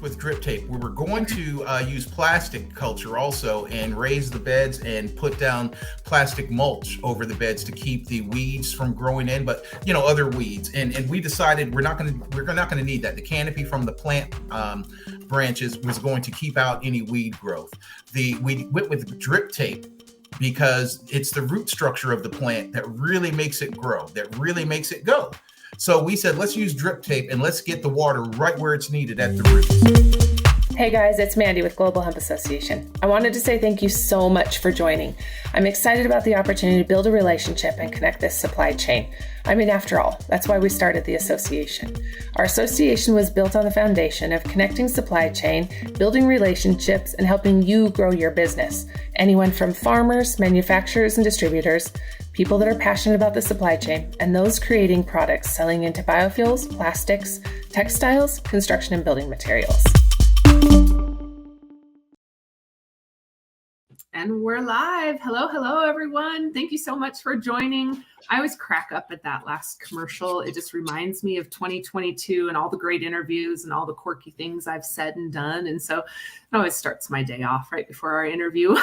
with drip tape. We were going to use plastic culture also and raise the beds and put down plastic mulch over the beds to keep the weeds from growing in, but other weeds. And we decided we're not going to need that. The canopy from the plant branches was going to keep out any weed growth. We went with drip tape because it's the root structure of the plant that really makes it grow, that really makes it go. So we said, let's use drip tape and let's get the water right where it's needed at the roots. Hey guys, it's Mandy with Global Hemp Association. I wanted to say thank you so much for joining. I'm excited about the opportunity to build a relationship and connect this supply chain. I mean, after all, that's why we started the association. Our association was built on the foundation of connecting supply chain, building relationships, and helping you grow your business. Anyone from farmers, manufacturers, and distributors, people that are passionate about the supply chain, and those creating products selling into biofuels, plastics, textiles, construction, and building materials. And we're live. Hello, everyone. Thank you so much for joining. I always crack up at that last commercial. It just reminds me of 2022 and all the great interviews and all the quirky things I've said and done. And so it always starts my day off right before our interview.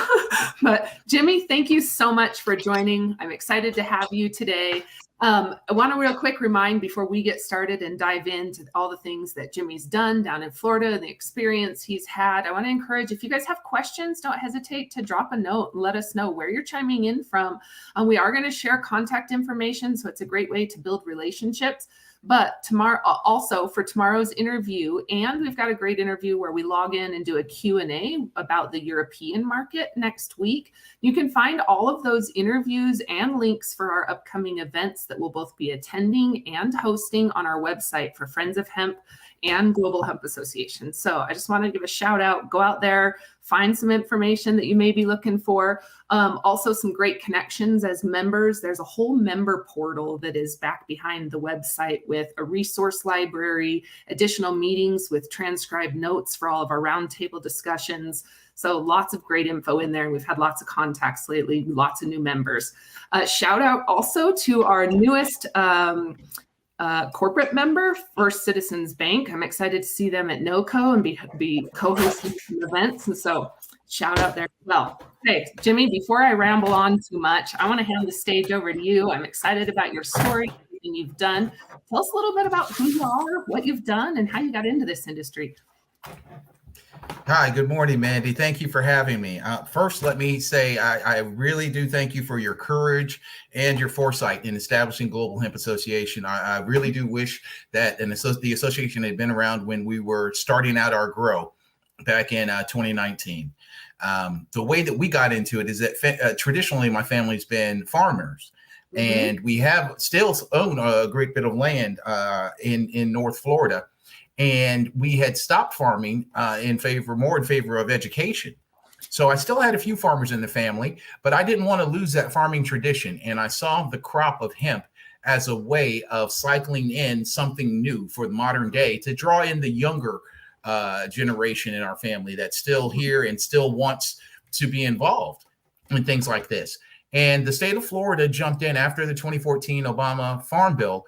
But Jimmy, thank you so much for joining. I'm excited to have you today. I want to real quick remind before we get started and dive into all the things that Jimmy's done down in Florida, the experience he's had. I want to encourage, if you guys have questions, don't hesitate to drop a note and let us know where you're chiming in from. We are going to share contact information, so it's a great way to build relationships. But tomorrow, also for tomorrow's interview, and we've got a great interview where we log in and do a Q&A about the European market next week. You can find all of those interviews and links for our upcoming events that we'll both be attending and hosting on our website for Friends of Hemp and Global Hemp Association. So I just want to give a shout out, go out there, find some information that you may be looking for. Also some great connections as members. There's a whole member portal that is back behind the website with a resource library, additional meetings with transcribed notes for all of our roundtable discussions. So lots of great info in there. We've had lots of contacts lately, lots of new members. Shout out also to our newest corporate member, First Citizens Bank. I'm excited to see them at NOCO and be co-hosting some events. And so shout out there as well. Hey, Jimmy, before I ramble on too much, I want to hand the stage over to you. I'm excited about your story, everything you've done. Tell us a little bit about who you are, what you've done, and how you got into this industry. Hi, good morning, Mandy. Thank you for having me. First, let me say I really do thank you for your courage and your foresight in establishing Global Hemp Association. I really do wish that the association had been around when we were starting out our grow back in 2019. The way that we got into it is that traditionally my family's been farmers. Mm-hmm. And we still own a great bit of land in North Florida. And we had stopped farming more in favor of education. So I still had a few farmers in the family, but I didn't want to lose that farming tradition. And I saw the crop of hemp as a way of cycling in something new for the modern day to draw in the younger generation in our family that's still here and still wants to be involved in things like this. And the state of Florida jumped in after the 2014 Obama Farm Bill,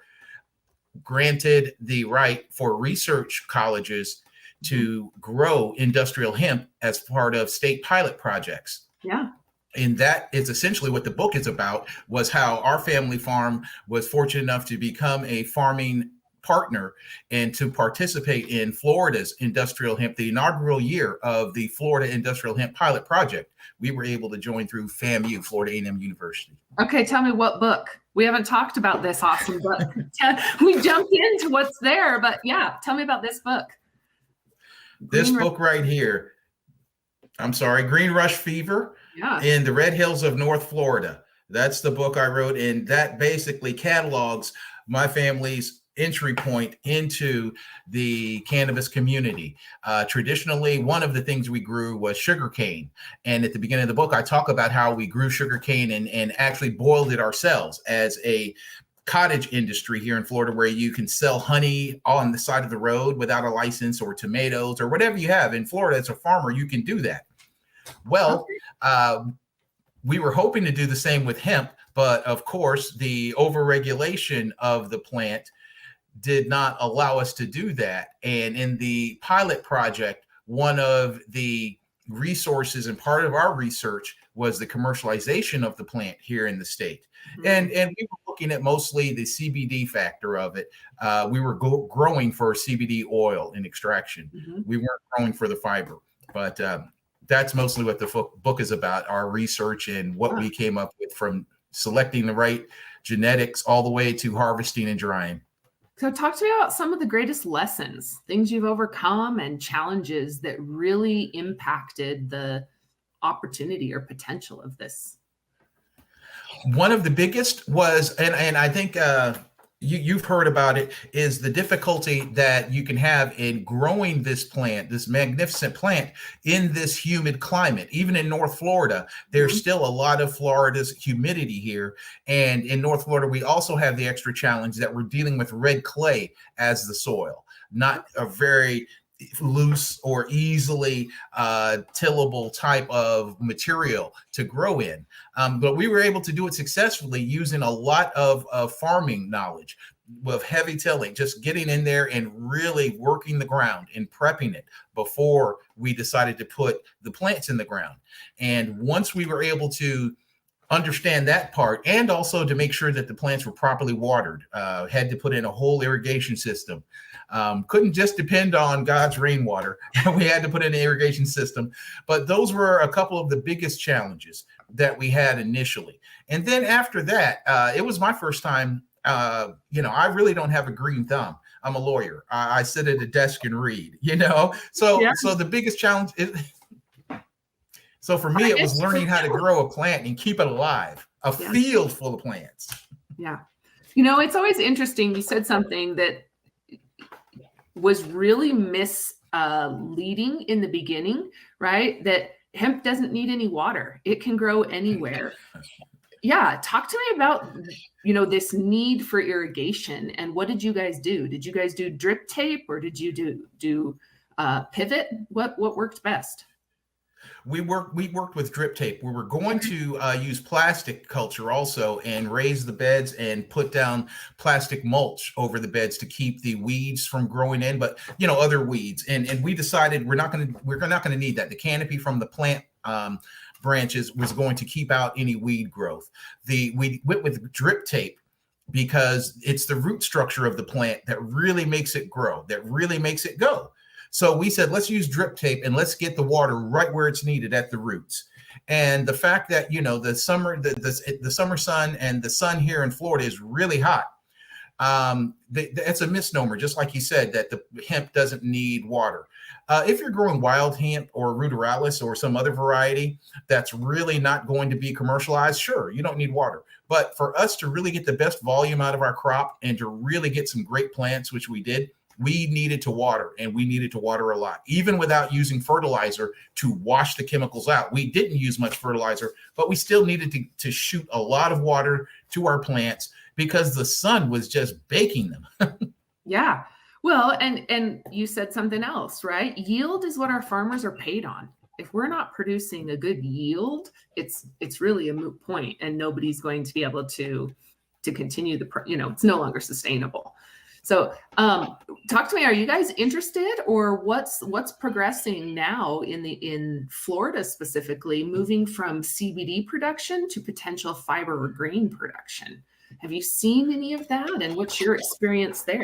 granted the right for research colleges to grow industrial hemp as part of state pilot projects. Yeah. And that is essentially what the book is about, was how our family farm was fortunate enough to become a farming partner and to participate in Florida's industrial hemp, the inaugural year of the Florida Industrial Hemp Pilot Project. We were able to join through FAMU, Florida A&M University. Okay, tell me what book. We haven't talked about this awesome book. We jumped into what's there, but yeah, tell me about this book. This book right here. I'm sorry, Green Rush Fever in the Red Hills of North Florida. That's the book I wrote, and that basically catalogs my family's entry point into the cannabis community. Traditionally, one of the things we grew was sugarcane. And at the beginning of the book, I talk about how we grew sugarcane and actually boiled it ourselves as a cottage industry here in Florida, where you can sell honey on the side of the road without a license, or tomatoes or whatever you have. In Florida, as a farmer, you can do that. Well, we were hoping to do the same with hemp, but of course, the overregulation of the plant did not allow us to do that. And in the pilot project, one of the resources and part of our research was the commercialization of the plant here in the state. And we were looking at mostly the CBD factor of it. We were growing for CBD oil in extraction. We weren't growing for the fiber, but that's mostly what the book is about, our research and what we came up with, from selecting the right genetics all the way to harvesting and drying. So talk to me about some of the greatest lessons, things you've overcome and challenges that really impacted the opportunity or potential of this. One of the biggest was, and I think you've heard about it, is the difficulty that you can have in growing this plant, this magnificent plant, in this humid climate. Even in North Florida, there's still a lot of Florida's humidity here. And in North Florida, we also have the extra challenge that we're dealing with red clay as the soil, not a very loose or easily tillable type of material to grow in. But we were able to do it successfully using a lot of farming knowledge with heavy tilling, just getting in there and really working the ground and prepping it before we decided to put the plants in the ground. And once we were able to understand that part, and also to make sure that the plants were properly watered, had to put in a whole irrigation system. Couldn't just depend on God's rainwater. We had to put in an irrigation system. But those were a couple of the biggest challenges that we had initially. And then after that, it was my first time. I really don't have a green thumb. I'm a lawyer. I sit at a desk and read, So the biggest challenge is, so for me, it was learning how to grow a plant and keep it alive, a field full of plants. Yeah. It's always interesting. You said something that was really misleading in the beginning, right? That hemp doesn't need any water. It can grow anywhere. Yeah. Talk to me about, this need for irrigation, and what did you guys do? Did you guys do drip tape, or did you do pivot? What worked best? We worked with drip tape. We were going to use plastic culture also, and raise the beds and put down plastic mulch over the beds to keep the weeds from growing in, but other weeds. And we decided we're not going to need that. The canopy from the plant branches was going to keep out any weed growth. We went with drip tape because it's the root structure of the plant that really makes it grow, that really makes it go. So we said, let's use drip tape and let's get the water right where it's needed, at the roots. And the fact that, the summer sun and the sun here in Florida is really hot. It's a misnomer, just like you said, that the hemp doesn't need water. If you're growing wild hemp or ruderalis or some other variety that's really not going to be commercialized, sure, you don't need water. But for us to really get the best volume out of our crop and to really get some great plants, which we did, we needed to water, and we needed to water a lot, even without using fertilizer to wash the chemicals out. We didn't use much fertilizer, but we still needed to shoot a lot of water to our plants because the sun was just baking them. Yeah. Well, and you said something else, right? Yield is what our farmers are paid on. If we're not producing a good yield, it's really a moot point, and nobody's going to be able to continue it's no longer sustainable. So talk to me, are you guys interested, or what's progressing now in Florida specifically, moving from CBD production to potential fiber or grain production? Have you seen any of that, and what's your experience there?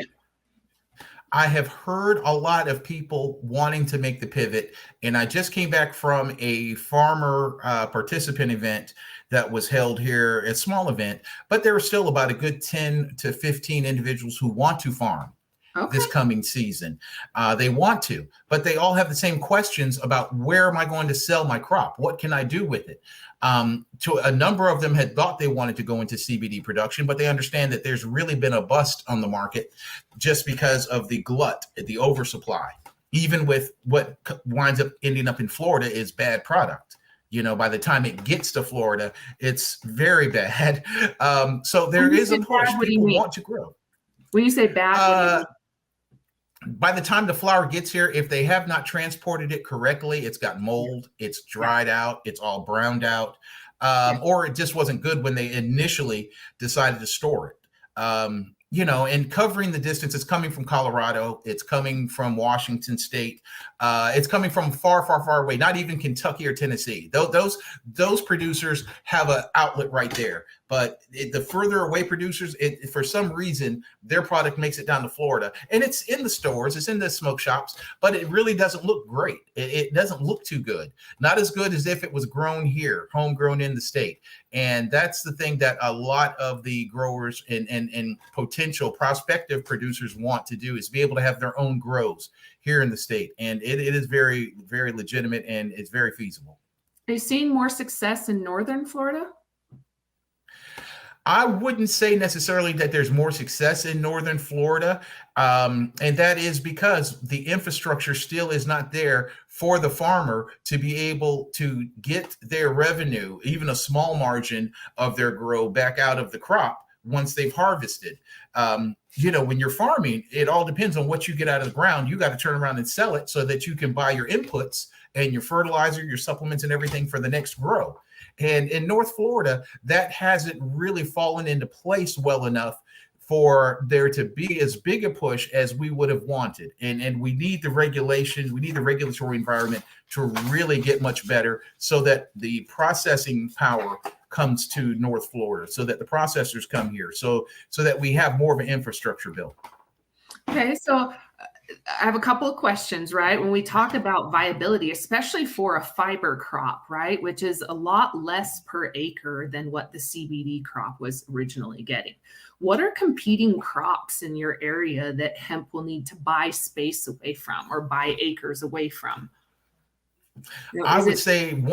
I have heard a lot of people wanting to make the pivot, and I just came back from a farmer participant event that was held here, a small event, but there are still about a good 10 to 15 individuals who want to farm this coming season. They want to, but they all have the same questions about, where am I going to sell my crop? What can I do with it? To a number of them had thought they wanted to go into CBD production, but they understand that there's really been a bust on the market just because of the glut, the oversupply. Even with what winds up ending up in Florida is bad product. By the time it gets to Florida, it's very bad. So there is a push. People want to grow. When you say bad, by the time the flower gets here, if they have not transported it correctly, it's got mold, it's dried out, it's all browned out, or it just wasn't good when they initially decided to store it. and covering the distance. It's coming from Colorado. It's coming from Washington State. It's coming from far, far, far away. Not even Kentucky or Tennessee. Those producers have an outlet right there. But the further away producers, for some reason, their product makes it down to Florida, and it's in the stores, it's in the smoke shops, but it really doesn't look great. It doesn't look too good. Not as good as if it was grown here, homegrown in the state. And that's the thing that a lot of the growers and potential prospective producers want to do, is be able to have their own grows here in the state. And it is very, very legitimate, and it's very feasible. Are you seeing more success in northern Florida? I wouldn't say necessarily that there's more success in northern Florida. And that is because the infrastructure still is not there for the farmer to be able to get their revenue, even a small margin of their grow, back out of the crop once they've harvested. When you're farming, it all depends on what you get out of the ground. You got to turn around and sell it so that you can buy your inputs and your fertilizer, your supplements, and everything for the next grow. And in North Florida, that hasn't really fallen into place well enough for there to be as big a push as we would have wanted. And we need the regulation, we need the regulatory environment to really get much better, so that the processing power comes to North Florida, so that the processors come here, so that we have more of an infrastructure bill. Okay, so I have a couple of questions, right? When we talk about viability, especially for a fiber crop, right, which is a lot less per acre than what the CBD crop was originally getting. What are competing crops in your area that hemp will need to buy space away from, or buy acres away from? I would say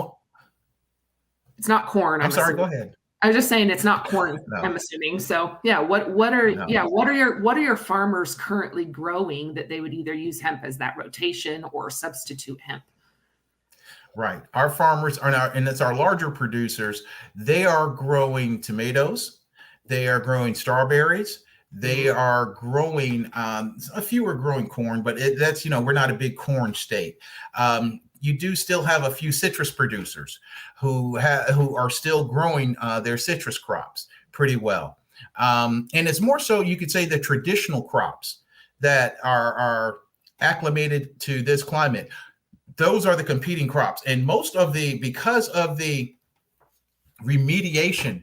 it's not corn. I'm sorry, go ahead. I was just saying it's not corn, No. I'm assuming. So yeah, what are your farmers currently growing that they would either use hemp as that rotation or substitute hemp? Right. Our farmers are now, and it's our larger producers, they are growing tomatoes, they are growing strawberries, they are growing, a few are growing corn, but that's, we're not a big corn state. You do still have a few citrus producers who are still growing their citrus crops pretty well. And it's more so, you could say, the traditional crops that are acclimated to this climate. Those are the competing crops. And because of the remediation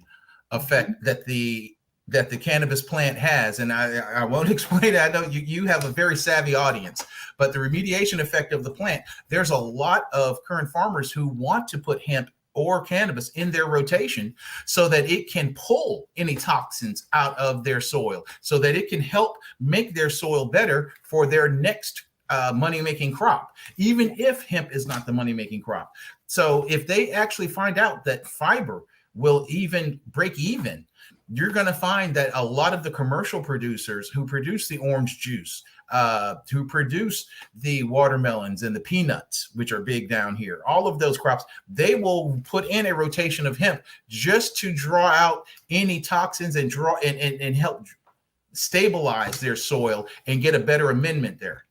effect that the cannabis plant has, and I won't explain it. I know you have a very savvy audience, but the remediation effect of the plant, there's a lot of current farmers who want to put hemp or cannabis in their rotation so that it can pull any toxins out of their soil, so that it can help make their soil better for their next money-making crop, even if hemp is not the money-making crop. So if they actually find out that fiber will even break even, you're going to find that a lot of the commercial producers who produce the orange juice, who produce the watermelons and the peanuts, which are big down here, all of those crops, they will put in a rotation of hemp just to draw out any toxins and help stabilize their soil and get a better amendment there.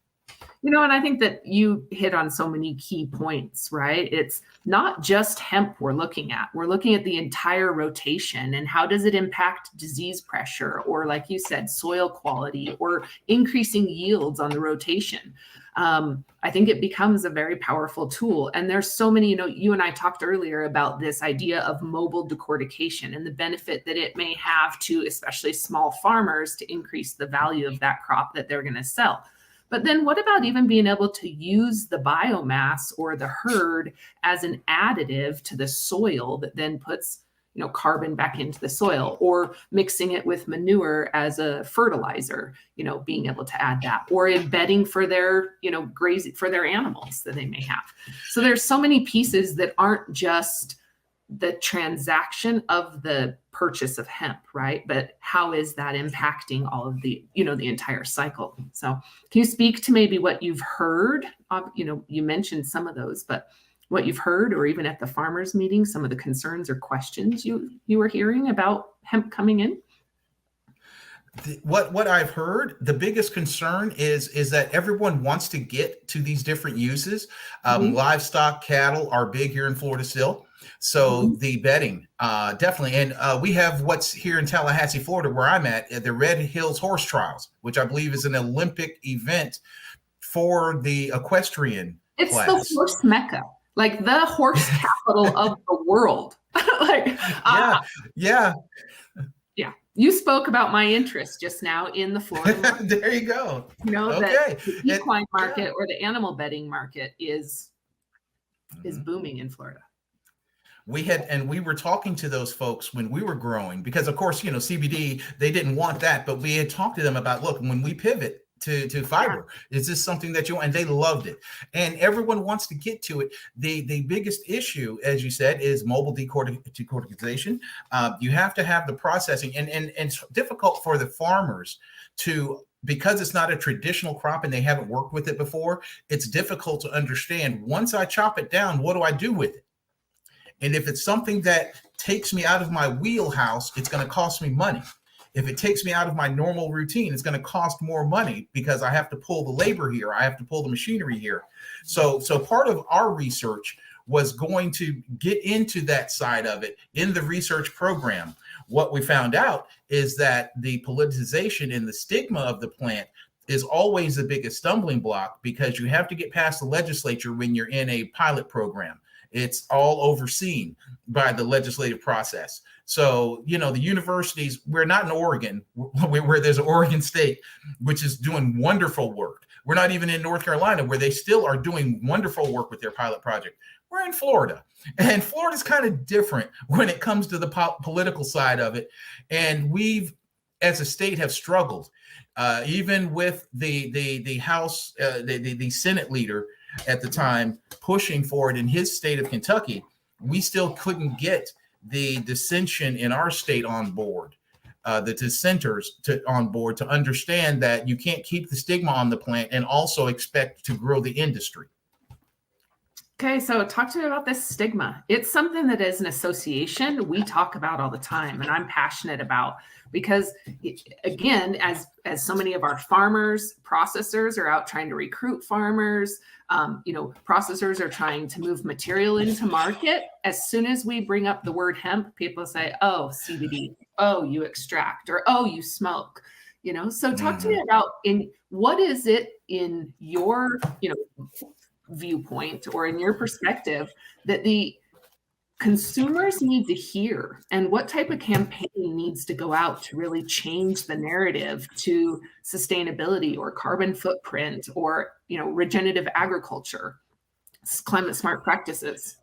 And I think that you hit on so many key points, right? It's not just hemp we're looking at. We're looking at the entire rotation, and how does it impact disease pressure, or, like you said, soil quality, or increasing yields on the rotation. I think it becomes a very powerful tool. And there's so many, you and I talked earlier about this idea of mobile decortication and the benefit that it may have to especially small farmers to increase the value of that crop that they're going to sell. But then what about even being able to use the biomass or the herd as an additive to the soil that then puts, carbon back into the soil, or mixing it with manure as a fertilizer, being able to add that, or embedding for their, grazing for their animals that they may have. So there's so many pieces that aren't just the transaction of the purchase of hemp, right? But how is that impacting all of the, the entire cycle? So can you speak to maybe what you've heard of, you mentioned some of those, but what you've heard, or even at the farmers meeting, some of the concerns or questions you were hearing about hemp coming in? What I've heard, the biggest concern is that everyone wants to get to these different uses. Mhm. Livestock, cattle are big here in Florida still. So Mhm. the bedding, definitely. And we have what's here in Tallahassee, Florida, where I'm at the Red Hills Horse Trials, which I believe is an Olympic event for the equestrian It's the class. horse mecca, like the horse capital of the world. Like, Yeah, yeah. yeah, you spoke about my interest just now in the Florida market. There you go. That Okay. the equine market or the animal bedding market is booming in Florida. We were talking to those folks when we were growing, because of course, CBD, they didn't want that, but we had talked to them about, look, when we pivot to fiber, is this something that you want? And they loved it. And everyone wants to get to it. The biggest issue, as you said, is mobile decorticization. You have to have the processing, and it's difficult for the farmers because it's not a traditional crop and they haven't worked with it before. It's difficult to understand, once I chop it down, what do I do with it? And if it's something that takes me out of my wheelhouse, it's going to cost me money. If it takes me out of my normal routine, it's going to cost more money because I have to pull the labor here. I have to pull the machinery here. So part of our research was going to get into that side of it in the research program. What we found out is that the politicization and the stigma of the plant is always the biggest stumbling block, because you have to get past the legislature when you're in a pilot program. It's all overseen by the legislative process. So, the universities, we're not in Oregon, where there's an Oregon State, which is doing wonderful work. We're not even in North Carolina, where they still are doing wonderful work with their pilot project. We're in Florida, and Florida's kind of different when it comes to the political side of it. And we've, as a state, have struggled, even with the House, the Senate leader at the time pushing for it in his state of Kentucky. We still couldn't get the dissension in our state on board, the dissenters on board, to understand that you can't keep the stigma on the plant and also expect to grow the industry. Okay, so talk to me about this stigma. It's something that as an association we talk about all the time, and I'm passionate about, because again, as so many of our farmers, processors are out trying to recruit farmers. Processors are trying to move material into market. As soon as we bring up the word hemp, people say, "Oh, CBD. Oh, you extract," or "Oh, you smoke." So talk to me about, what is it in your viewpoint or in your perspective that the consumers need to hear, and what type of campaign needs to go out to really change the narrative to sustainability or carbon footprint or regenerative agriculture, climate smart practices?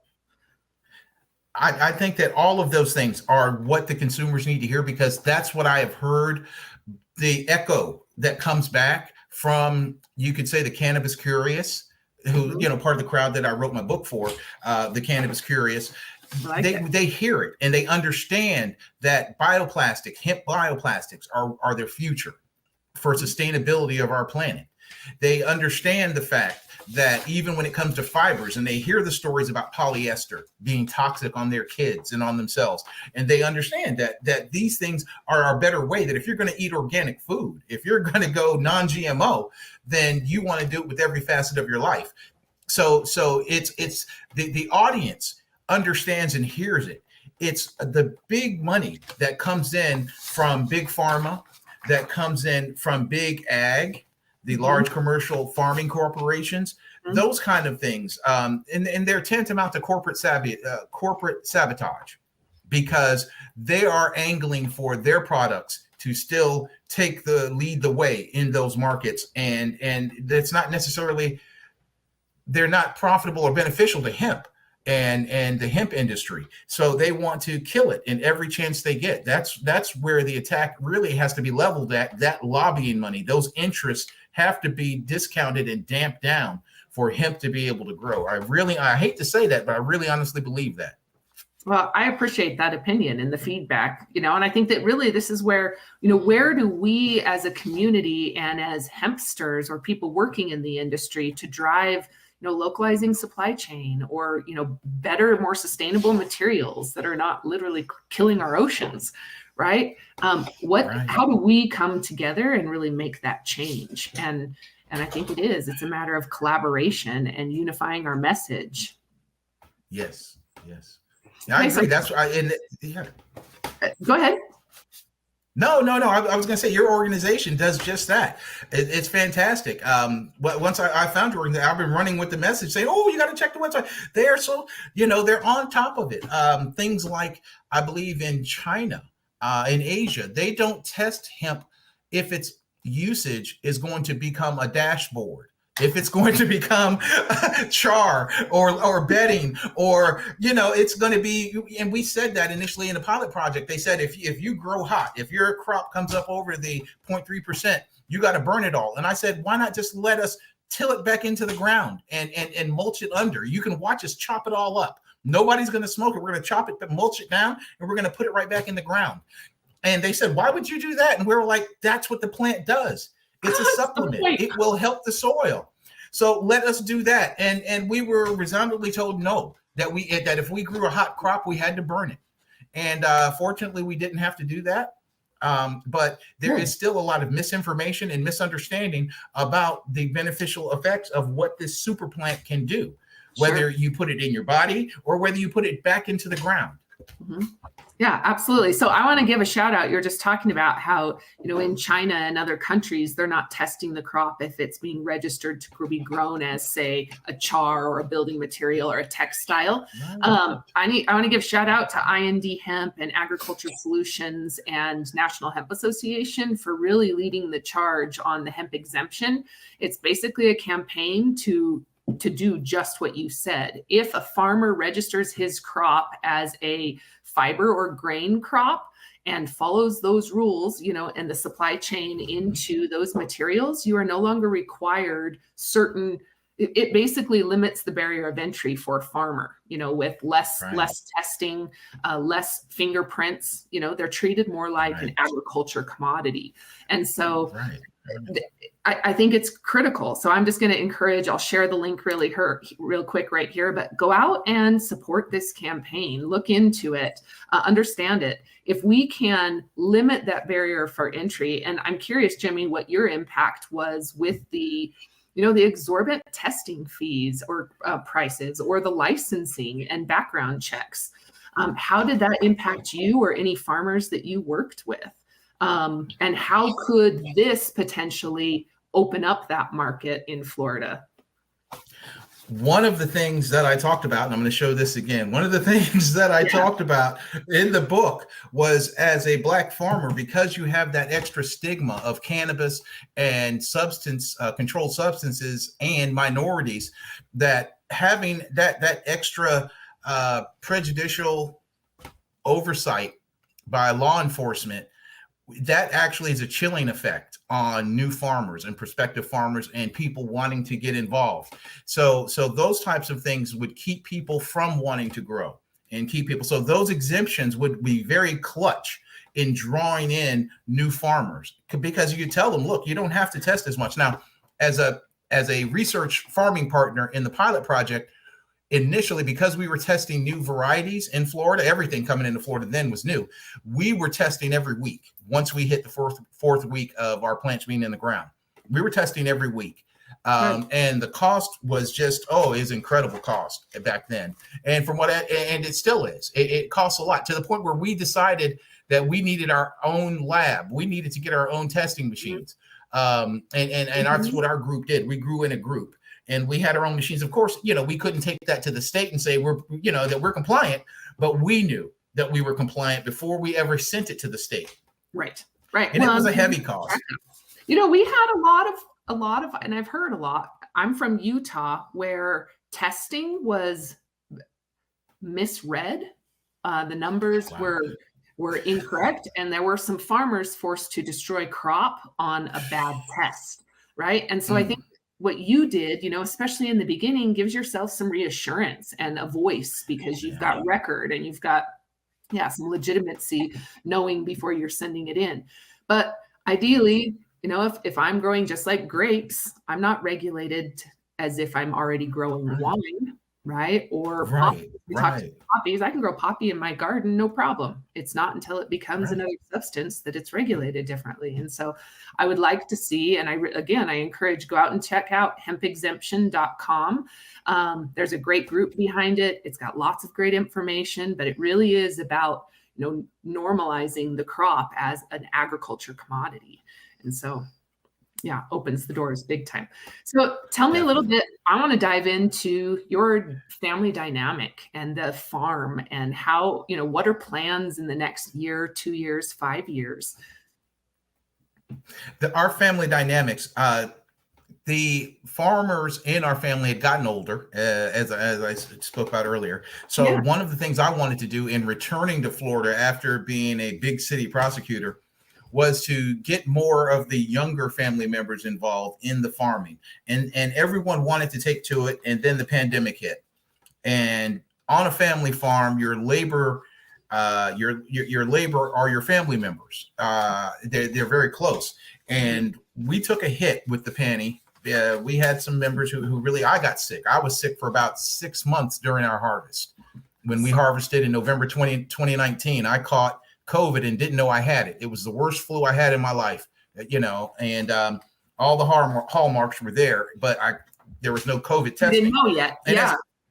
I think that all of those things are what the consumers need to hear, because that's what I have heard, the echo that comes back from, you could say, the cannabis curious, who, part of the crowd that I wrote my book for, the cannabis curious. They hear it and they understand that bioplastic, hemp bioplastics are their future for sustainability of our planet. They understand the fact that even when it comes to fibers, and they hear the stories about polyester being toxic on their kids and on themselves, and they understand that these things are a better way, that if you're going to eat organic food, if you're going to go non-GMO, then you want to do it with every facet of your life. So it's the audience understands and hears it. It's the big money that comes in from big pharma, that comes in from big ag, the large commercial farming corporations, those kind of things. And they're tantamount to corporate sabotage, because they are angling for their products to still lead the way in those markets. And it's not necessarily, they're not profitable or beneficial to hemp and the hemp industry. So they want to kill it in every chance they get. That's where the attack really has to be leveled at. That lobbying money, those interests have to be discounted and damped down for hemp to be able to grow. I hate to say that, but I really honestly believe that. Well, I appreciate that opinion and the feedback, and I think that really this is where, where do we as a community and as hempsters or people working in the industry to drive, localizing supply chain, or, better, more sustainable materials that are not literally killing our oceans, right? How do we come together and really make that change? And I think it's a matter of collaboration and unifying our message. Yes. I agree. That's right. Yeah. Go ahead. No. I was going to say your organization does just that. It's fantastic. Once I found your organization, I've been running with the message saying, "Oh, you got to check the website." They are so, they're on top of it. Things like, I believe in China, in Asia, they don't test hemp if its usage is going to become a dashboard, if it's going to become char or bedding, or it's going to be. And we said that initially in the pilot project. They said if you grow hot, if your crop comes up over the 0.3%, you got to burn it all. And I said, why not just let us till it back into the ground and mulch it under? You can watch us chop it all up. Nobody's going to smoke it. We're going to chop it, mulch it down, and we're going to put it right back in the ground. And they said, why would you do that? And we were like, that's what the plant does. It's a supplement. It will help the soil. So let us do that. And we were resoundingly told no, that if we grew a hot crop, we had to burn it. And fortunately, we didn't have to do that. But there is still a lot of misinformation and misunderstanding about the beneficial effects of what this super plant can do, whether you put it in your body or whether you put it back into the ground. Mm-hmm. Yeah, absolutely. So I want to give a shout out. You're just talking about how, in China and other countries, they're not testing the crop if it's being registered to be grown as, say, a char or a building material or a textile. I want to give shout out to IND Hemp and Agriculture Solutions and National Hemp Association for really leading the charge on the hemp exemption. It's basically a campaign to do just what you said. If a farmer registers his crop as a fiber or grain crop and follows those rules, and the supply chain into those materials, you are no longer required it basically limits the barrier of entry for a farmer, with less testing, less fingerprints, they're treated more like an agriculture commodity. And so I think it's critical. So I'm just going to encourage, I'll share the link real quick right here, but go out and support this campaign, look into it, understand it. If we can limit that barrier for entry, and I'm curious, Jimmy, what your impact was with the exorbitant testing fees or prices or the licensing and background checks. How did that impact you or any farmers that you worked with? And how could this potentially open up that market in Florida? One of the things that I talked about, and I'm going to show this again, one of the things that I talked about in the book was, as a Black farmer, because you have that extra stigma of cannabis and controlled substances and minorities, that having that extra prejudicial oversight by law enforcement, that actually is a chilling effect on new farmers and prospective farmers and people wanting to get involved. So those types of things would keep people from wanting to grow and keep people. So those exemptions would be very clutch in drawing in new farmers, because you could tell them, look, you don't have to test as much. Now, as a research farming partner in the pilot project, initially, because we were testing new varieties in Florida, everything coming into Florida then was new. We were testing every week. Once we hit the fourth week of our plants being in the ground, we were testing every week. And the cost was just, is incredible cost back then. And and it still is, it costs a lot, to the point where we decided that we needed our own lab. We needed to get our own testing machines. And that's what our group did. We grew in a group. And we had our own machines. Of course, we couldn't take that to the state and say that we're compliant, but we knew that we were compliant before we ever sent it to the state. Right. And it was a heavy cost. We had a lot of, and I've heard a lot. I'm from Utah, where testing was misread. The numbers were incorrect, and there were some farmers forced to destroy crop on a bad test. Right. And so I think what you did, especially in the beginning, gives yourself some reassurance and a voice, because you've got record and you've got, some legitimacy, knowing before you're sending it in. But ideally, if I'm growing just like grapes, I'm not regulated as if I'm already growing wine. right? Or Right, poppy. We talked right, about poppies. I can grow poppy in my garden, no problem. It's not until it becomes right. another substance that it's regulated differently. And so I would like to see, and again, I encourage, go out and check out hempexemption.com. There's a great group behind it. It's got lots of great information, but it really is about, normalizing the crop as an agriculture commodity. And so yeah, opens the doors big time. So tell me a little Definitely. bit. I want to dive into your family dynamic and the farm and how, what are plans in the next year, 2 years, 5 years? Our family dynamics, the farmers in our family had gotten older, as I spoke about earlier. So Yeah. one of the things I wanted to do in returning to Florida after being a big city prosecutor was to get more of the younger family members involved in the farming. And everyone wanted to take to it. And then the pandemic hit. And on a family farm, your labor are your family members. They're very close. And we took a hit with the panty. We had some members who really, I got sick. I was sick for about 6 months during our harvest. When we harvested in November 2019, I caught COVID and didn't know I had it. It was the worst flu I had in my life, and all the hallmarks were there, but there was no COVID testing. You didn't know yet. And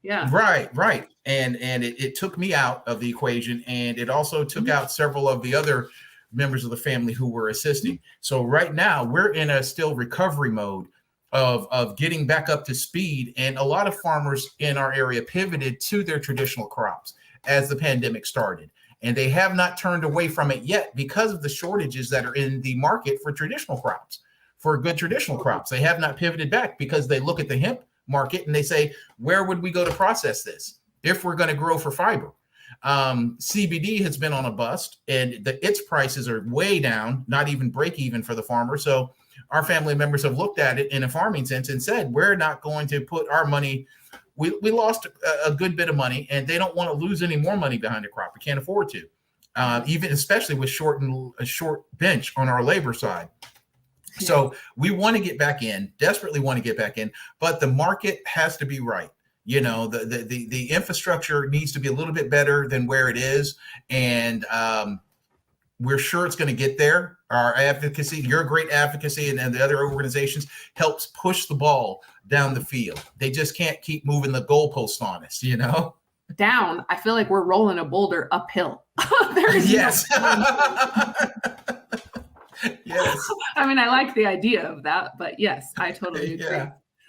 yeah. Right. And it took me out of the equation, and it also took out several of the other members of the family who were assisting. So right now we're in a still recovery mode of getting back up to speed. And a lot of farmers in our area pivoted to their traditional crops as the pandemic started. And they have not turned away from it yet because of the shortages that are in the market for traditional crops, for good traditional crops. They have not pivoted back because they look at the hemp market and they say, where would we go to process this if we're going to grow for fiber? CBD has been on a bust, and its prices are way down, not even break even for the farmer. So our family members have looked at it in a farming sense and said, we're not going to put our money. We lost a good bit of money, and they don't want to lose any more money behind the crop. We can't afford to, even especially with a short bench on our labor side. Yeah. So we want to get back in, desperately want to get back in, but the market has to be right. The infrastructure needs to be a little bit better than where it is, and we're sure it's going to get there. Our advocacy, your great advocacy, and the other organizations helps push the ball down the field. They just can't keep moving the goalpost on us, Down. I feel like we're rolling a boulder uphill. Yes. Yes. I mean, I like the idea of that, but yes, I totally agree.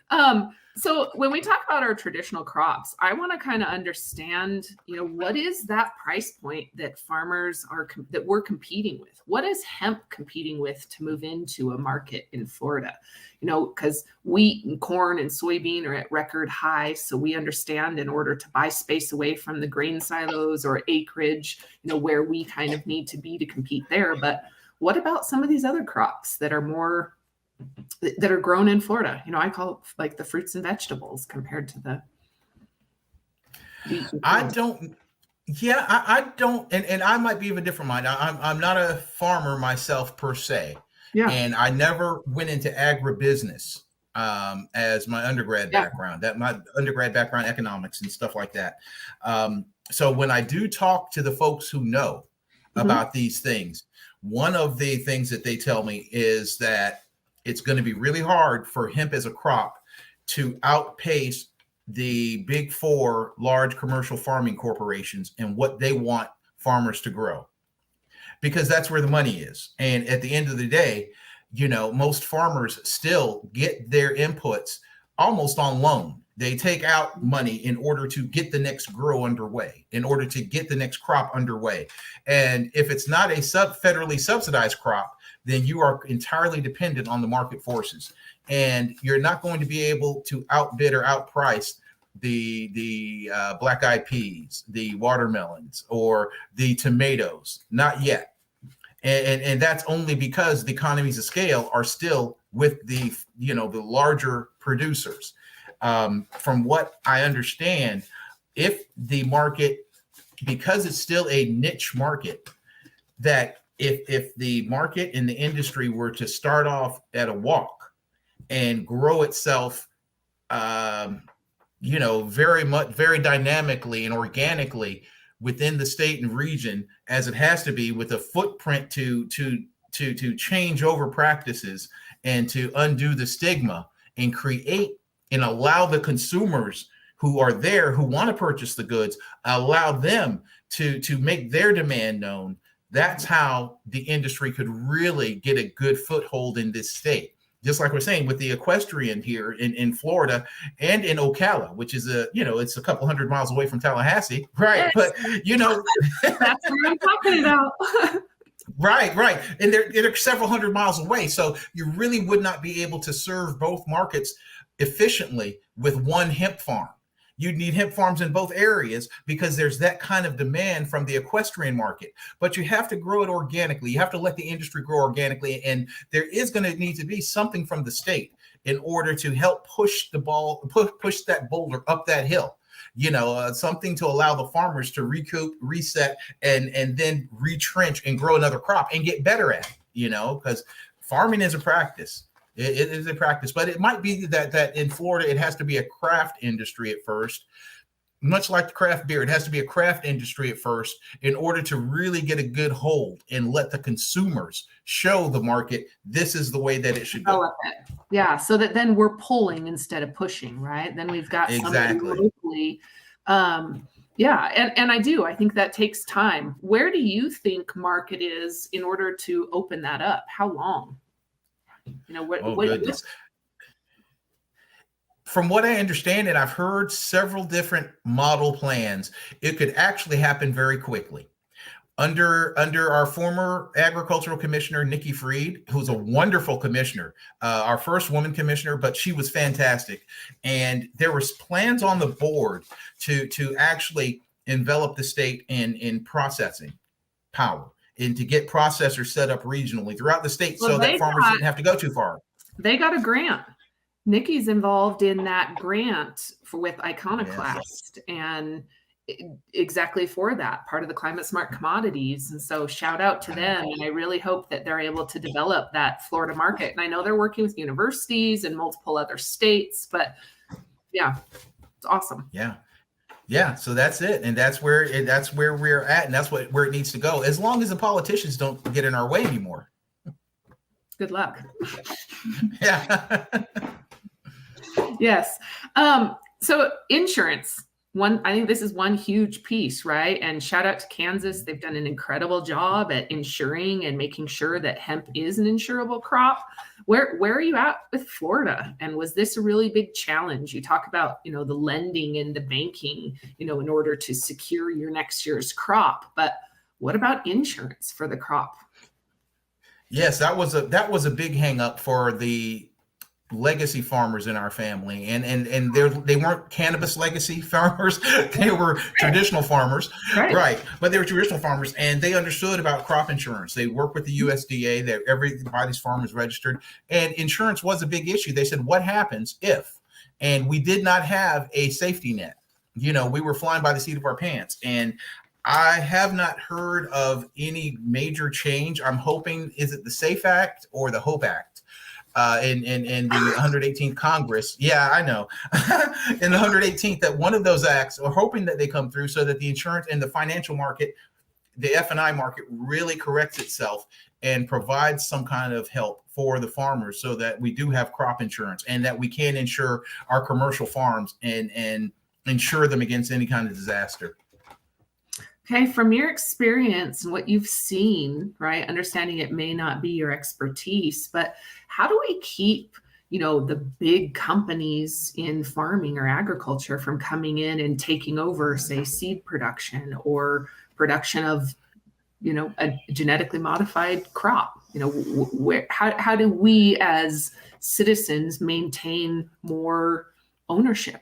Yeah. So when we talk about our traditional crops, I want to kind of understand, what is that price point that farmers that we're competing with? What is hemp competing with to move into a market in Florida? Because wheat and corn and soybean are at record highs. So we understand, in order to buy space away from the grain silos or acreage, where we kind of need to be to compete there. But what about some of these other crops that are grown in Florida? I call it like the fruits and vegetables compared to the. I don't. Yeah, I don't. And I might be of a different mind. I'm not a farmer myself per se. Yeah. And I never went into agribusiness as my undergrad background. My undergrad background, economics and stuff like that. So when I do talk to the folks who know about these things, one of the things that they tell me is that it's going to be really hard for hemp as a crop to outpace the big four large commercial farming corporations and what they want farmers to grow, because that's where the money is. And at the end of the day, most farmers still get their inputs almost on loan. They take out money in order to get the next grow underway, in order to get the next crop underway. And if it's not a federally subsidized crop, then you are entirely dependent on the market forces. And you're not going to be able to outbid or outprice the black-eyed peas, the watermelons, or the tomatoes. Not yet. And that's only because the economies of scale are still with the larger producers. From what I understand, if the market, because it's still a niche market, that if the market in the industry were to start off at a walk and grow itself, very dynamically and organically within the state and region, as it has to be, with a footprint to change over practices and to undo the stigma and create and allow the consumers who are there, who want to purchase the goods, allow them to make their demand known. That's how the industry could really get a good foothold in this state. Just like we're saying with the equestrian here in Florida and in Ocala, which is it's a couple hundred miles away from Tallahassee, right? Yes. But That's what I'm talking about. Right. And they're several hundred miles away. So you really would not be able to serve both markets efficiently with one hemp farm. You'd need hemp farms in both areas because there's that kind of demand from the equestrian market. But you have to grow it organically. You have to let the industry grow organically. And there is going to need to be something from the state in order to help push that boulder up that hill. Something to allow the farmers to recoup, reset, and then retrench and grow another crop and get better at it, because farming is a practice. It is a practice, but it might be that in Florida, it has to be a craft industry at first, much like the craft beer. It has to be a craft industry at first in order to really get a good hold and let the consumers show the market this is the way that it should go. Yeah, so that then we're pulling instead of pushing, right? Then we've got exactly locally. Yeah, and I think that takes time. Where do you think market is in order to open that up? How long? Goodness. From what I understand, and I've heard several different model plans, it could actually happen very quickly. Under our former agricultural commissioner, Nikki Freed, who's a wonderful commissioner, our first woman commissioner, but she was fantastic. And there was plans on the board to actually envelop the state in processing power and to get processors set up regionally throughout the state so that farmers didn't have to go too far. They got a grant. Nikki's involved in that grant with Iconoclast and exactly for that, part of the climate smart commodities. And so shout out to them. And I really hope that they're able to develop that Florida market. And I know they're working with universities and multiple other states, but yeah, it's awesome. Yeah, so that's it, and that's where we're at, and that's where it needs to go. As long as the politicians don't get in our way anymore. Good luck. Yeah. Yes. So insurance. I think this is one huge piece, right? And shout out to Kansas. They've done an incredible job at insuring and making sure that hemp is an insurable crop. Where are you at with Florida? And was this a really big challenge? You talk about, the lending and the banking, in order to secure your next year's crop. But what about insurance for the crop? Yes, that was a big hang up for the legacy farmers in our family, and they weren't cannabis legacy farmers. They were traditional farmers, right? But they were traditional farmers, and they understood about crop insurance. They work with the USDA. Everybody's farm is registered, and insurance was a big issue. They said, what happens if? And we did not have a safety net. We were flying by the seat of our pants, and I have not heard of any major change. I'm hoping, is it the SAFE Act or the HOPE Act? In the 118th Congress. Yeah, I know. In the 118th, that one of those acts, we're hoping that they come through so that the insurance and the financial market, the F&I market, really corrects itself and provides some kind of help for the farmers so that we do have crop insurance and that we can insure our commercial farms and insure them against any kind of disaster. Okay, from your experience and what you've seen, right, understanding it may not be your expertise, but how do we keep, the big companies in farming or agriculture from coming in and taking over, say, seed production or production of, a genetically modified crop? How do we as citizens maintain more ownership?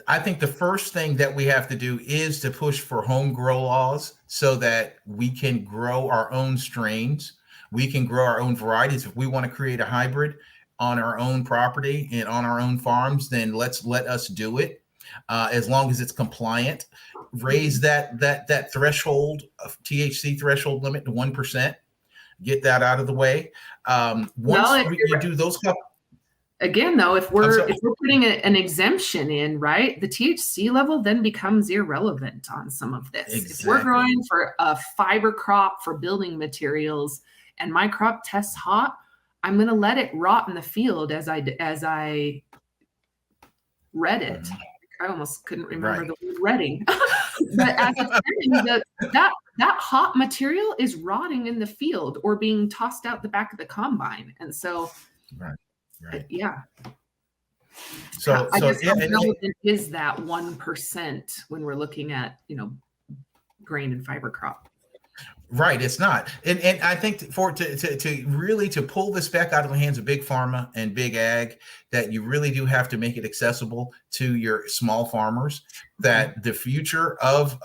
I think the first thing that we have to do is to push for home grow laws so that we can grow our own strains. We can grow our own varieties. If we want to create a hybrid on our own property and on our own farms, then let us do it. As long as it's compliant, raise that threshold of THC threshold limit to 1%. Get that out of the way. Once you do those couple. again, though, if we're putting an exemption in, right, the THC level then becomes irrelevant on some of this. Exactly. If we're growing for a fiber crop for building materials and my crop tests hot, I'm going to let it rot in the field as I read it. I almost couldn't remember the word reading. But as it's that hot material is rotting in the field or being tossed out the back of the combine. And so, yeah. So I guess how relevant is that 1% when we're looking at, grain and fiber crop? Right, it's not, and I think for to really to pull this back out of the hands of big pharma and big ag, that you really do have to make it accessible to your small farmers. That the future of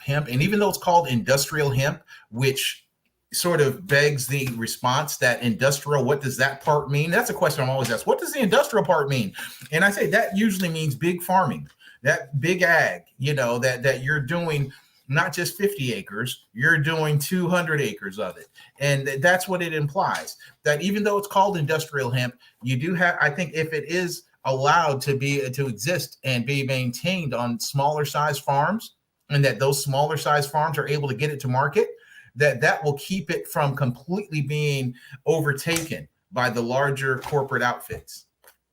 hemp, and even though it's called industrial hemp, which sort of begs the response that industrial, what does that part mean? That's a question I'm always asked. What does the industrial part mean? And I say that usually means big farming, that big ag. That you're doing. Not just 50 acres, you're doing 200 acres of it. And that's what it implies, that even though it's called industrial hemp, you do have, I think if it is allowed to exist and be maintained on smaller size farms, and that those smaller size farms are able to get it to market, that will keep it from completely being overtaken by the larger corporate outfits.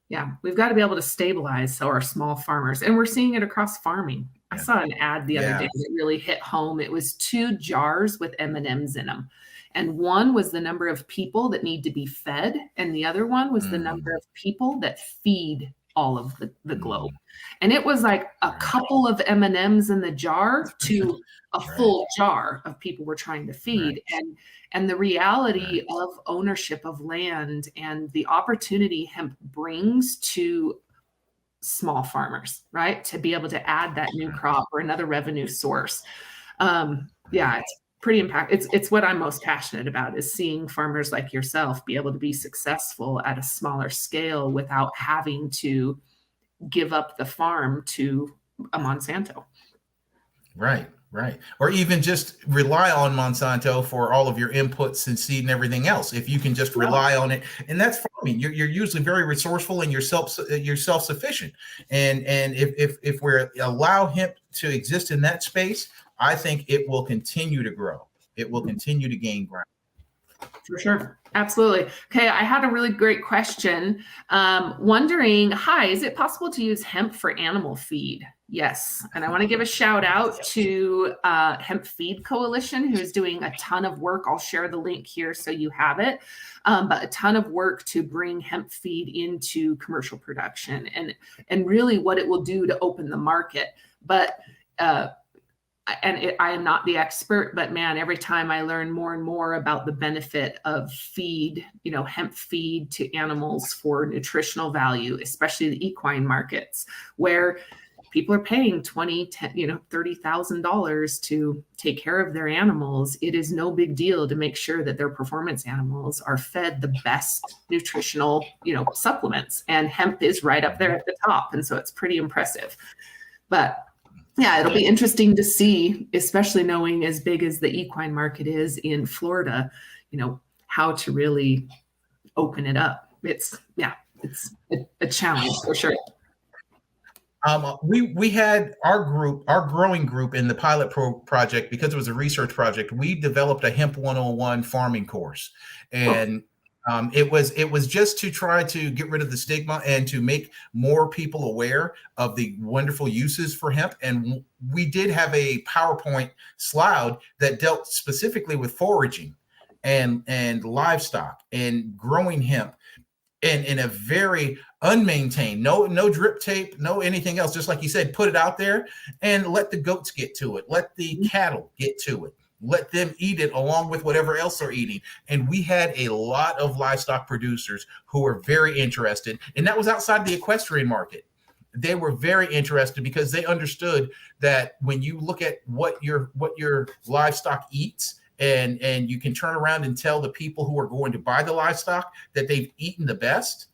Yeah, we've got to be able to stabilize our small farmers, and we're seeing it across farming. I saw an ad the other day that really hit home. It was 2 jars with M&Ms in them. And one was the number of people that need to be fed. And the other one was the number of people that feed all of the globe. And it was like a couple of M&Ms in the jar to a full jar of people we're trying to feed. And the reality of ownership of land and the opportunity hemp brings to small farmers, right? To be able to add that new crop or another revenue source. It's pretty impactful. It's what I'm most passionate about, is seeing farmers like yourself be able to be successful at a smaller scale without having to give up the farm to a Monsanto. Right. Or even just rely on Monsanto for all of your inputs and seed and everything else. If you can just rely on it, and that's farming. You're usually very resourceful and you're self-sufficient. And if we allow hemp to exist in that space, I think it will continue to grow. It will continue to gain ground. For sure. Absolutely. Okay. I had a really great question. Wondering, hi, is it possible to use hemp for animal feed? Yes. And I want to give a shout out to Hemp Feed Coalition, who's doing a ton of work. I'll share the link here so you have it. But a ton of work to bring hemp feed into commercial production and really what it will do to open the market. But I am not the expert, but man, every time I learn more and more about the benefit of feed, hemp feed to animals for nutritional value, especially the equine markets, where people are paying $30,000 to take care of their animals. It is no big deal to make sure that their performance animals are fed the best nutritional, supplements, and hemp is right up there at the top. And so it's pretty impressive. But yeah, it'll be interesting to see, especially knowing as big as the equine market is in Florida, how to really open it up. It's a challenge for sure. We had our growing group in the pilot project, because it was a research project. We developed a Hemp 101 farming course, and it was just to try to get rid of the stigma and to make more people aware of the wonderful uses for hemp. And we did have a PowerPoint slide that dealt specifically with foraging and livestock and growing hemp, and in a very unmaintained, no drip tape, no anything else. Just like you said, put it out there and let the goats get to it. Let the cattle get to it. Let them eat it along with whatever else they're eating. And we had a lot of livestock producers who were very interested. And that was outside the equestrian market. They were very interested because they understood that when you look at what your livestock eats, and you can turn around and tell the people who are going to buy the livestock that they've eaten the best,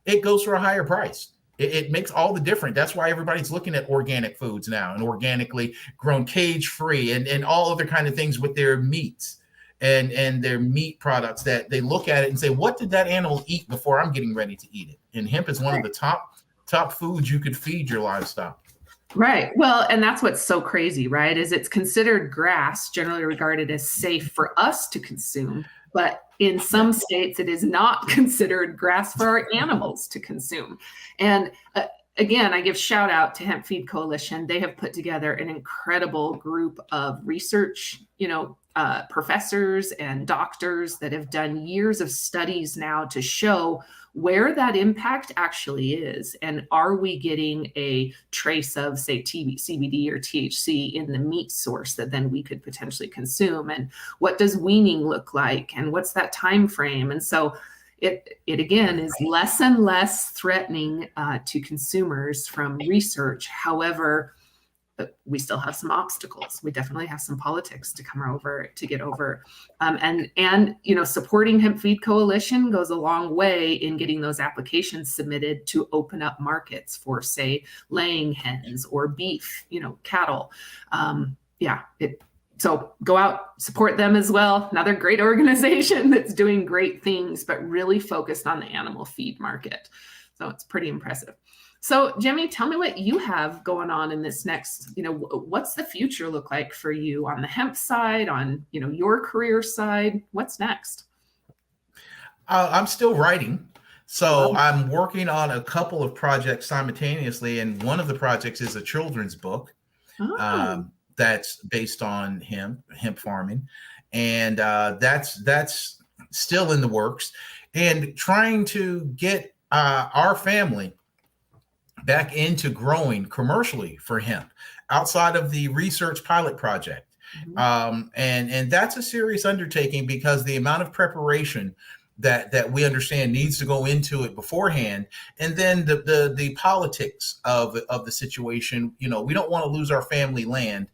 it goes for a higher price. It makes all the difference. That's why everybody's looking at organic foods now and organically grown, cage free, and all other kind of things with their meats. and their meat products that they look at it and say, what did that animal eat before I'm getting ready to eat it? And hemp is one of the top foods you could feed your livestock. Right. Well, and that's what's so crazy, right? Is it's considered grass, generally regarded as safe for us to consume, but in some states it is not considered grass for our animals to consume. And again, I give shout out to Hemp Feed Coalition. They have put together an incredible group of research, professors and doctors that have done years of studies now to show where that impact actually is. And are we getting a trace of, say, CBD or THC in the meat source that then we could potentially consume? And what does weaning look like? And what's that time frame? And so it again is less and less threatening to consumers from research. However, we still have some obstacles. We definitely have some politics to get over. And supporting Hemp Feed Coalition goes a long way in getting those applications submitted to open up markets for, say, laying hens or beef, cattle. So go out, support them as well. Another great organization that's doing great things, but really focused on the animal feed market. So it's pretty impressive. So Jimmy, tell me what you have going on in this next, what's the future look like for you on the hemp side, on, your career side? What's next? I'm still writing. So I'm working on a couple of projects simultaneously. And one of the projects is a children's book that's based on hemp farming. And that's still in the works, and trying to get our family back into growing commercially for hemp outside of the research pilot project. And that's a serious undertaking, because the amount of preparation that we understand needs to go into it beforehand. And then the politics of the situation, we don't want to lose our family land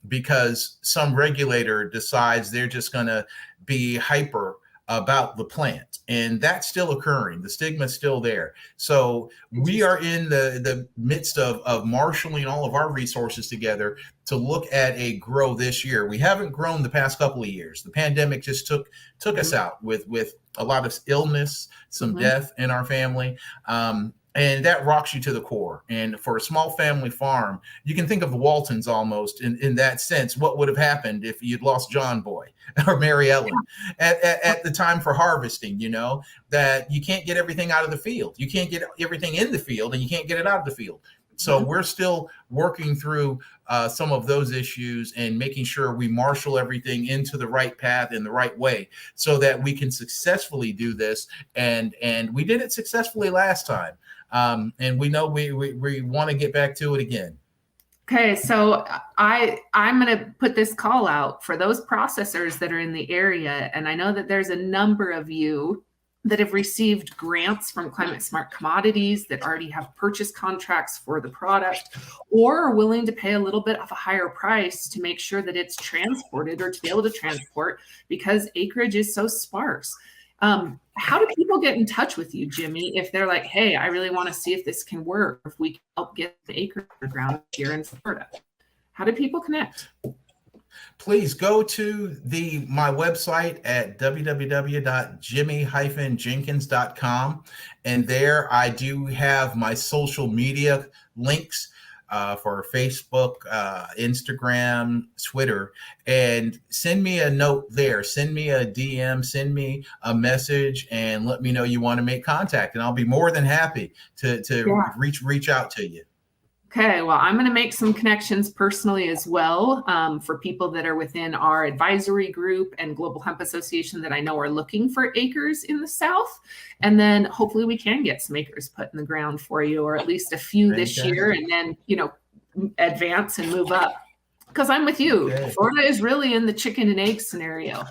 because some regulator decides they're just going to be hyper about the plant, and that's still occurring. The stigma is still there. So we are in the midst of marshaling all of our resources together to look at a grow this year. We haven't grown the past couple of years. The pandemic just took us out with a lot of illness, some death in our family. And that rocks you to the core. And for a small family farm, you can think of the Waltons almost in that sense. What would have happened if you'd lost John Boy or Mary Ellen at the time for harvesting, that you can't get everything out of the field. You can't get everything in the field, and you can't get it out of the field. So we're still working through some of those issues and making sure we marshal everything into the right path in the right way so that we can successfully do this. And we did it successfully last time. And we know we want to get back to it again. Okay, so I'm going to put this call out for those processors that are in the area. And I know that there's a number of you that have received grants from Climate Smart Commodities that already have purchase contracts for the product, or are willing to pay a little bit of a higher price to make sure that it's transported, or to be able to transport, because acreage is so sparse. How do people get in touch with you, Jimmy, if they're like, hey, I really want to see if this can work, if we can help get the acre ground here in Florida? How do people connect? Please go to my website at www.jimmy-jenkins.com. And there I do have my social media links for Facebook, Instagram, Twitter, and send me a note there. Send me a DM, send me a message, and let me know you want to make contact. And I'll be more than happy to reach out to you. Okay, well, I'm going to make some connections personally as well for people that are within our advisory group and Global Hemp Association that I know are looking for acres in the South. And then hopefully we can get some acres put in the ground for you, or at least a few this year, and then, advance and move up. Because I'm with you. Okay. Florida is really in the chicken and egg scenario,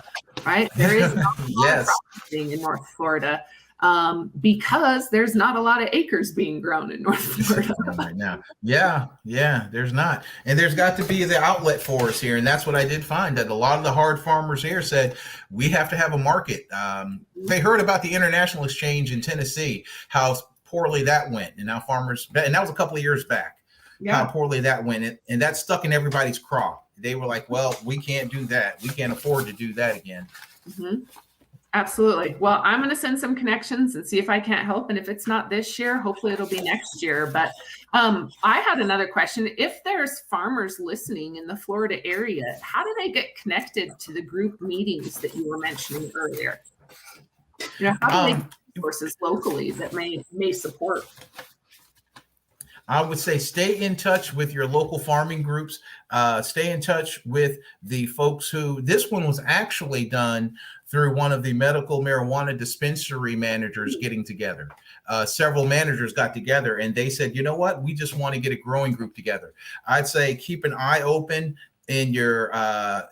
right? There is not a lot of processing in North Florida. Because there's not a lot of acres being grown in North Florida right now. Yeah, there's not. And there's got to be the outlet for us here. And that's what I did find, that a lot of the hard farmers here said, we have to have a market. They heard about the international exchange in Tennessee, how poorly that went. And now farmers, and that was a couple of years back, how poorly that went. And that's stuck in everybody's craw. they were like, well, we can't do that. We can't afford to do that again. Mm-hmm. Absolutely. Well, I'm going to send some connections and see if I can't help. And if it's not this year, hopefully it'll be next year. But I had another question. If there's farmers listening in the Florida area, how do they get connected to the group meetings that you were mentioning earlier? How do they get resources locally that may support? I would say stay in touch with your local farming groups. Stay in touch with the folks who, this one was actually done through one of the medical marijuana dispensary managers getting together. Several managers got together and they said, you know what, we just want to get a growing group together. I'd say keep an eye open in your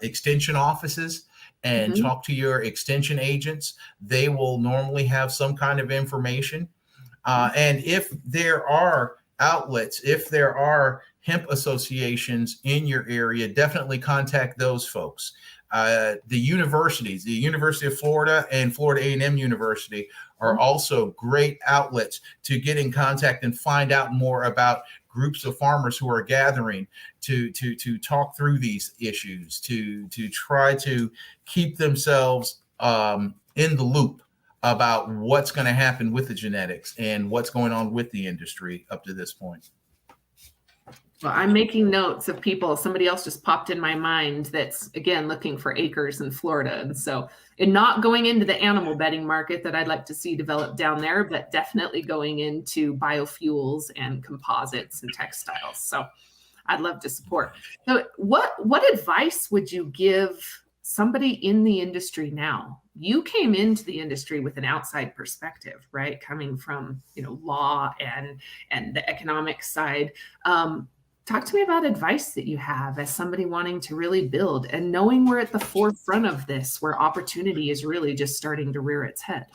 extension offices and talk to your extension agents. They will normally have some kind of information. And if there are outlets, if there are hemp associations in your area, definitely contact those folks. The universities, the University of Florida and Florida A&M University are also great outlets to get in contact and find out more about groups of farmers who are gathering to talk through these issues, to try to keep themselves in the loop about what's going to happen with the genetics and what's going on with the industry up to this point. Well, I'm making notes of people. Somebody else just popped in my mind that's, again, looking for acres in Florida. And so, and not going into the animal bedding market that I'd like to see develop down there, but definitely going into biofuels and composites and textiles. So I'd love to support. So what advice would you give somebody in the industry now? You came into the industry with an outside perspective, right? Coming from, law and the economic side. Talk to me about advice that you have as somebody wanting to really build and knowing we're at the forefront of this, where opportunity is really just starting to rear its head.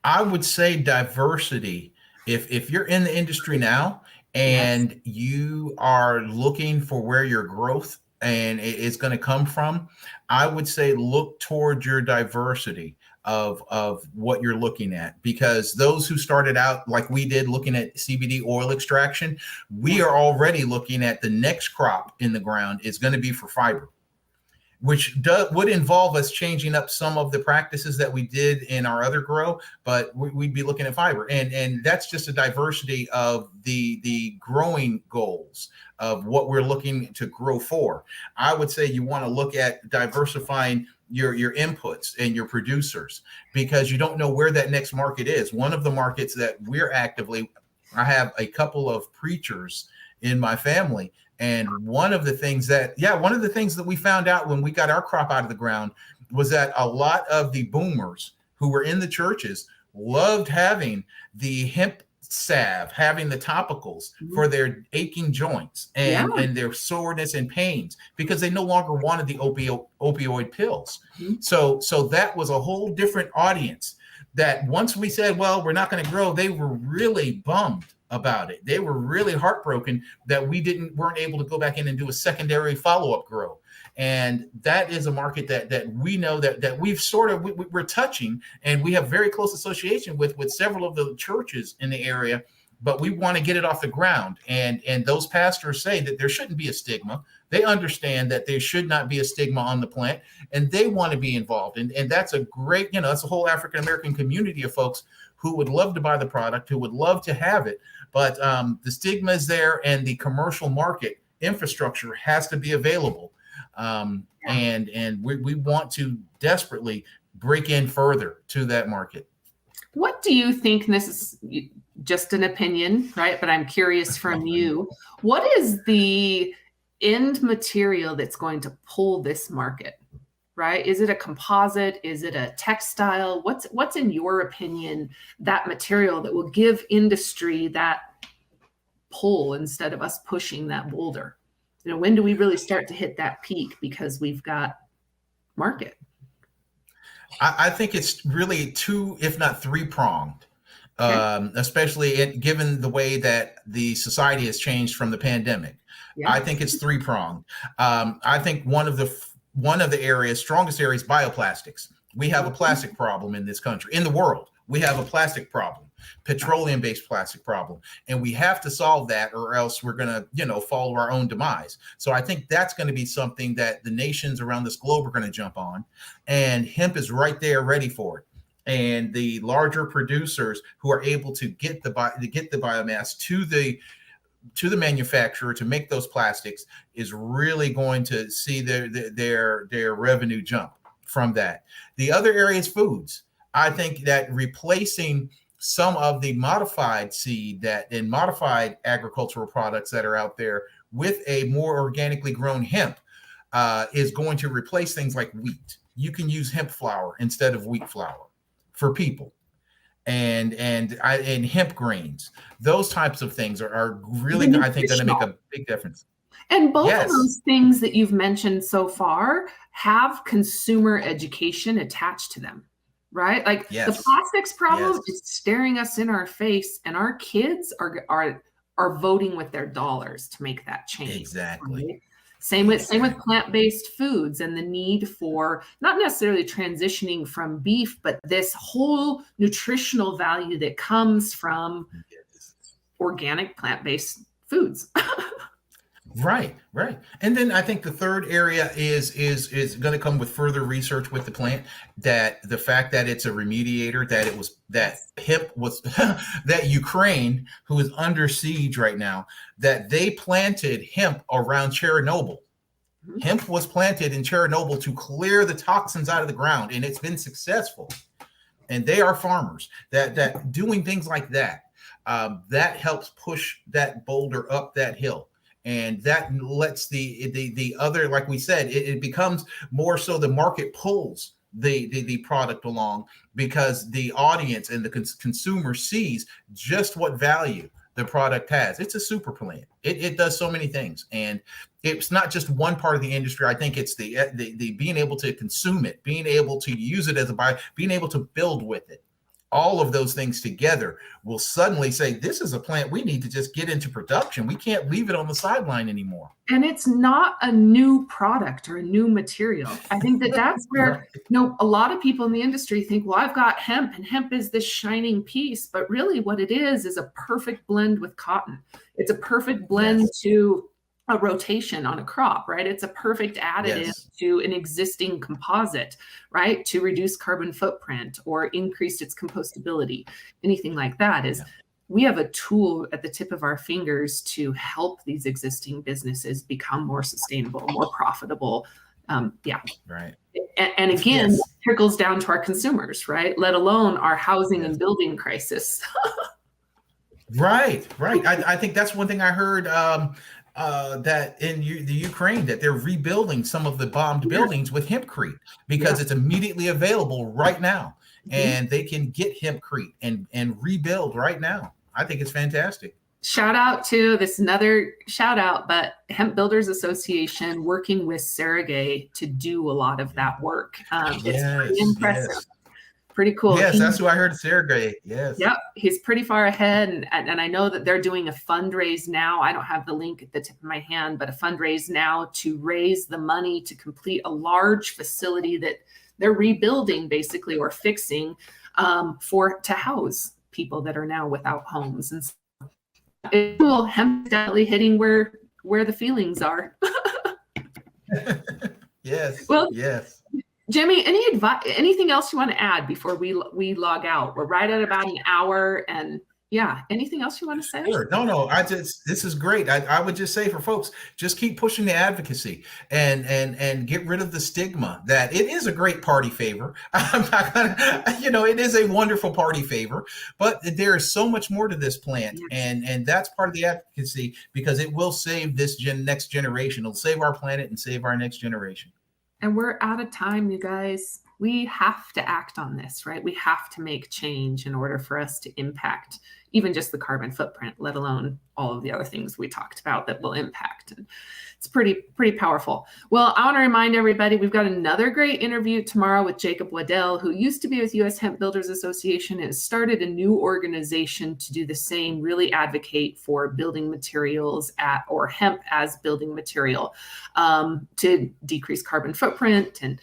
I would say diversity. If you're in the industry now and you are looking for where your growth and it's going to come from, I would say look toward your diversity of what you're looking at, because those who started out like we did looking at CBD oil extraction, we are already looking at the next crop in the ground is going to be for fiber, which would involve us changing up some of the practices that we did in our other grow, but we'd be looking at fiber. And that's just a diversity of the growing goals of what we're looking to grow for. I would say you want to look at diversifying your inputs and your producers, because you don't know where that next market is. One of the markets that we're actively, I have a couple of preachers in my family. And one of the things that we found out when we got our crop out of the ground was that a lot of the boomers who were in the churches loved having the hemp salve, having the topicals for their aching joints and their soreness and pains, because they no longer wanted the opioid pills. So that was a whole different audience that once we said, well, we're not going to grow, they were really bummed about it. They were really heartbroken that we weren't able to go back in and do a secondary follow-up grow. And that is a market that we know that we've we're touching, and we have very close association with several of the churches in the area, but we want to get it off the ground. And those pastors say that there shouldn't be a stigma. They understand that there should not be a stigma on the plant, and they want to be involved. And that's a great, that's a whole African-American community of folks who would love to buy the product, who would love to have it. But the stigma is there, and the commercial market infrastructure has to be available. And we want to desperately break in further to that market. What do you think, and this is just an opinion, right? But I'm curious from you, what is the end material that's going to pull this market, right? Is it a composite? Is it a textile? What's in your opinion, that material that will give industry that pull instead of us pushing that boulder? When do we really start to hit that peak because we've got market? I think it's really two, if not three-pronged, especially given the way that the society has changed from the pandemic. I think it's three-pronged. I think one of the areas, strongest areas, bioplastics. We have a plastic problem in this country, in the world. We have a plastic problem. petroleum-based plastic problem. And we have to solve that, or else we're going to, follow our own demise. So I think that's going to be something that the nations around this globe are going to jump on. And hemp is right there ready for it. And the larger producers who are able to get the biomass to the manufacturer to make those plastics is really going to see their revenue jump from that. The other area is foods. I think that replacing some of the modified seed and modified agricultural products that are out there with a more organically grown hemp is going to replace things like wheat. You can use hemp flour instead of wheat flour for people. And hemp grains, those types of things are really, I think, going to make a big difference. And both of those things that you've mentioned so far have consumer education attached to them, right? Like the plastics problem is staring us in our face, and our kids are voting with their dollars to make that change. Exactly. Right? Same with plant-based foods and the need for not necessarily transitioning from beef, but this whole nutritional value that comes from organic plant-based foods. Right. And then I think the third area is going to come with further research with the plant, that the fact that it's a remediator, that hemp was that Ukraine, who is under siege right now, that they planted hemp around Chernobyl. Mm-hmm. Hemp was planted in Chernobyl to clear the toxins out of the ground, and it's been successful. And they are farmers that doing things like that, that helps push that boulder up that hill. And that lets the other, like we said, it becomes more so the market pulls the product along, because the audience and the consumer sees just what value the product has. It's a super plant. It does so many things, and it's not just one part of the industry. I think it's the being able to consume it, being able to use it as a buy, being able to build with it. All of those things together will suddenly say, this is a plant we need to just get into production. We can't leave it on the sideline anymore. And it's not a new product or a new material. I think that's where a lot of people in the industry think, well, I've got hemp, and hemp is this shining piece. But really what it is a perfect blend with cotton. It's a perfect blend to a rotation on a crop, right? It's a perfect additive to an existing composite, right? To reduce carbon footprint or increase its compostability, anything like that. We have a tool at the tip of our fingers to help these existing businesses become more sustainable, more profitable. Right. And again, trickles down to our consumers, right? Let alone our housing and building crisis. Right. I think that's one thing I heard, that in the Ukraine, that they're rebuilding some of the bombed buildings with hempcrete, because it's immediately available right now, and they can get hempcrete and rebuild right now. I think it's fantastic. Shout out to another shout out, but Hemp Builders Association working with Sergey to do a lot of that work. It's pretty impressive. Pretty cool. Yes, that's who I heard, Sergey. Yes. Yep, he's pretty far ahead, and I know that they're doing a fundraise now. I don't have the link at the tip of my hand, but a fundraise now to raise the money to complete a large facility that they're rebuilding, basically, or fixing, to house people that are now without homes. And so it's cool. Hemp definitely hitting where the feelings are. Yes. Well, yes. Jimmy, anything else you want to add before we log out? We're right at about an hour, and anything else you want to say? Sure. No. This is great. I would just say for folks, just keep pushing the advocacy and get rid of the stigma that it is a great party favor. I'm not gonna, it is a wonderful party favor, but there is so much more to this plant, and that's part of the advocacy, because it will save this next generation. It'll save our planet and save our next generation. And we're out of time, you guys. We have to act on this, right? We have to make change in order for us to impact even just the carbon footprint, let alone all of the other things we talked about that will impact. And it's pretty powerful. Well, I want to remind everybody, we've got another great interview tomorrow with Jacob Waddell, who used to be with U.S. Hemp Builders Association and has started a new organization to do the same, really advocate for building materials or hemp as building material, to decrease carbon footprint. And,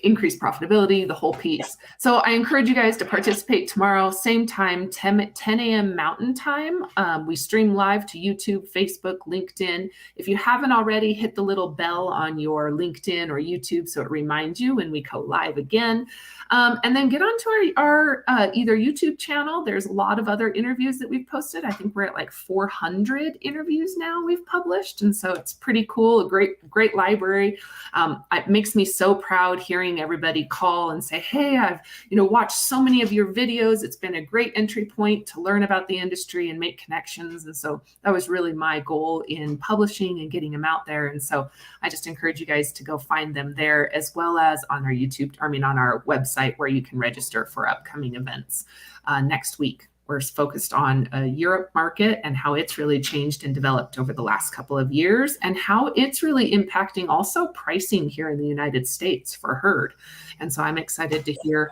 increase profitability, the whole piece. So I encourage you guys to participate tomorrow, same time, 10 a.m. Mountain Time. We stream live to YouTube, Facebook, LinkedIn. If you haven't already, hit the little bell on your LinkedIn or YouTube so it reminds you when we go live again. And then get onto our either YouTube channel. There's a lot of other interviews that we've posted. I think we're at like 400 interviews now we've published. And so it's pretty cool, a great library. It makes me so proud hearing everybody call and say, hey, I've watched so many of your videos. It's been a great entry point to learn about the industry and make connections. And so that was really my goal in publishing and getting them out there. And so I just encourage you guys to go find them there, as well as on our on our website, where you can register for upcoming events. Next week, we're focused on a Europe market and how it's really changed and developed over the last couple of years, and how it's really impacting also pricing here in the United States for herd. And so I'm excited to hear,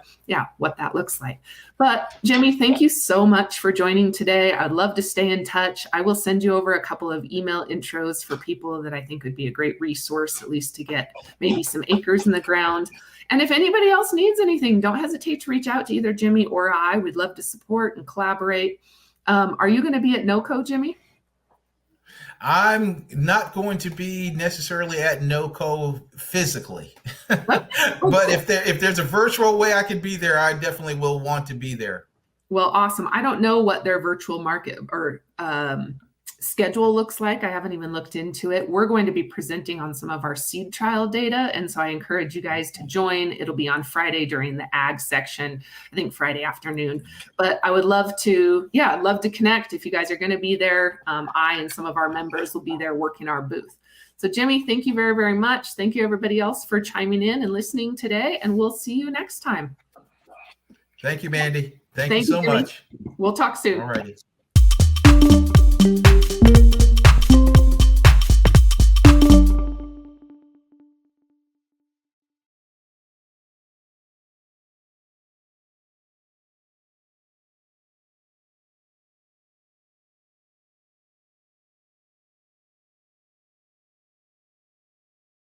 what that looks like. But Jimmy, thank you so much for joining today. I'd love to stay in touch. I will send you over a couple of email intros for people that I think would be a great resource, at least to get maybe some acres in the ground. And if anybody else needs anything, don't hesitate to reach out to either Jimmy or I. We'd love to support and collaborate. Are you going to be at NOCO, Jimmy? I'm not going to be necessarily at NOCO physically, but if there's a virtual way I could be there, I definitely will want to be there. Well, awesome. I don't know what their virtual market or schedule looks like. I haven't even looked into it. We're going to be presenting on some of our seed trial data. And so I encourage you guys to join. It'll be on Friday during the ag section, I think Friday afternoon. But I would love to, I'd love to connect. If you guys are going to be there, I and some of our members will be there working our booth. So Jimmy, thank you very, very much. Thank you everybody else for chiming in and listening today. And we'll see you next time. Thank you, Mandy. Thank you so much. We'll talk soon. All righty.